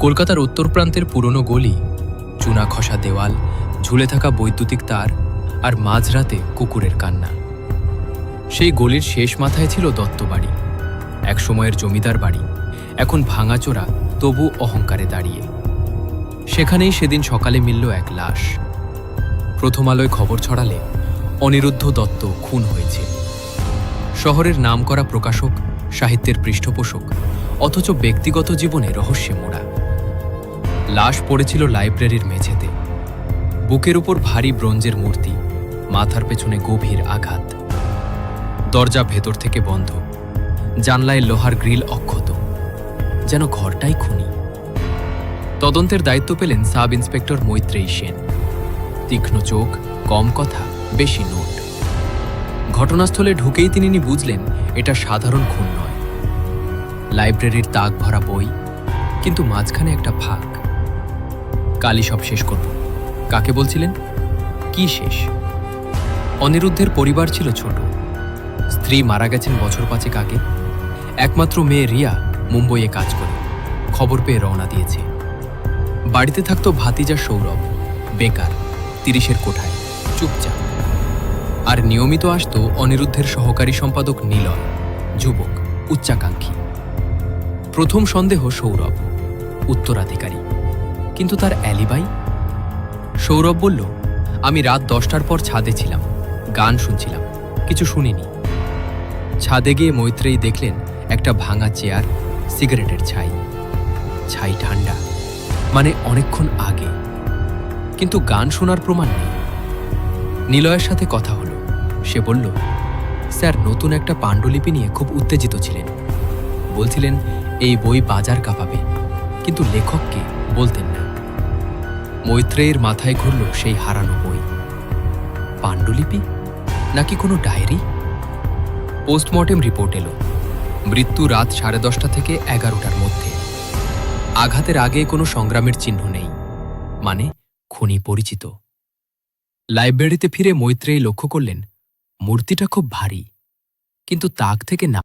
কলকাতার উত্তর প্রান্তের পুরনো গলি, চুনা খসা দেওয়াল, ঝুলে থাকা বৈদ্যুতিক তার আর মাঝরাতে কুকুরের কান্না। সেই গলির শেষ মাথায় ছিল দত্তবাড়ি, একসময়ের জমিদার বাড়ি, এখন ভাঙাচোরা তবু অহংকারে দাঁড়িয়ে। সেখানেই সেদিন সকালে মিলল এক লাশ। প্রথম আলোয় খবর ছড়ালে অনিরুদ্ধ দত্ত খুন হয়েছে। শহরের নামকরা প্রকাশক, সাহিত্যের পৃষ্ঠপোষক, অথচ ব্যক্তিগত জীবনে রহস্যে মোড়া। লাশ পড়েছিল লাইব্রেরির মেঝেতে, বুকের উপর ভারী ব্রোঞ্জের মূর্তি, মাথার পেছনে গভীর আঘাত। দরজা ভেতর থেকে বন্ধ, জানলায় লোহার গ্রিল অক্ষত, যেন ঘরটাই খুনি। তদন্তের দায়িত্ব পেলেন সাব ইন্সপেক্টর মৈত্রেয়ী সেন। তীক্ষ্ণ চোখ, কম কথা, বেশি নোট। ঘটনাস্থলে ঢুকেই তিনি বুঝলেন এটা সাধারণ খুন নয়। লাইব্রেরির তাক ভরা বই, কিন্তু মাঝখানে একটা ফাঁক। কালই সব শেষ করব, কাকে বলছিলেন? কি শেষ? অনিরুদ্ধের পরিবার ছিল ছোট। স্ত্রী মারা গেছেন বছর 5 আগে। একমাত্র মেয়ে রিয়া মুম্বইয়ে কাজ করে, খবর পেয়ে রওনা দিয়েছে। বাড়িতে থাকত ভাতিজা সৌরভ, বেকার, 30-এর কোঠায়, চুপচাপ। আর নিয়মিত আসত অনিরুদ্ধের সহকারী সম্পাদক নিলয়, যুবক, উচ্চাকাঙ্ক্ষী। প্রথম সন্দেহ সৌরভ, উত্তরাধিকারী। কিন্তু তার অ্যালিবাই? সৌরভ বলল, আমি রাত 10টার পর ছাদে ছিলাম, গান শুনছিলাম, কিছু শুনিনি। ছাদে গিয়ে মৈত্রেয়ী দেখলেন একটা ভাঙা চেয়ার, সিগারেটের ছাই। ছাই ঠান্ডা, মানে অনেকক্ষণ আগে। কিন্তু গান শোনার প্রমাণ নেই। নিলয়ের সাথে কথা হলো। সে বলল, স্যার নতুন একটা পাণ্ডুলিপি নিয়ে খুব উত্তেজিত ছিলেন। বলছিলেন এই বই বাজার কাঁপাবে, কিন্তু লেখককে বলতেন না। মৈত্রেয়ীর মাথায় ঘুরল সেই হারানো বই। পাণ্ডুলিপি নাকি কোনো ডায়েরি? পোস্টমর্টেম রিপোর্ট এলো। মৃত্যু রাত 10:30 থেকে 11টার মধ্যে। আঘাতের আগে কোনো সংগ্রামের চিহ্ন নেই, মানে খুনি পরিচিত। লাইব্রেরিতে ফিরে মৈত্রেয়ী লক্ষ্য করলেন মূর্তিটা খুব ভারী, কিন্তু তাক থেকে না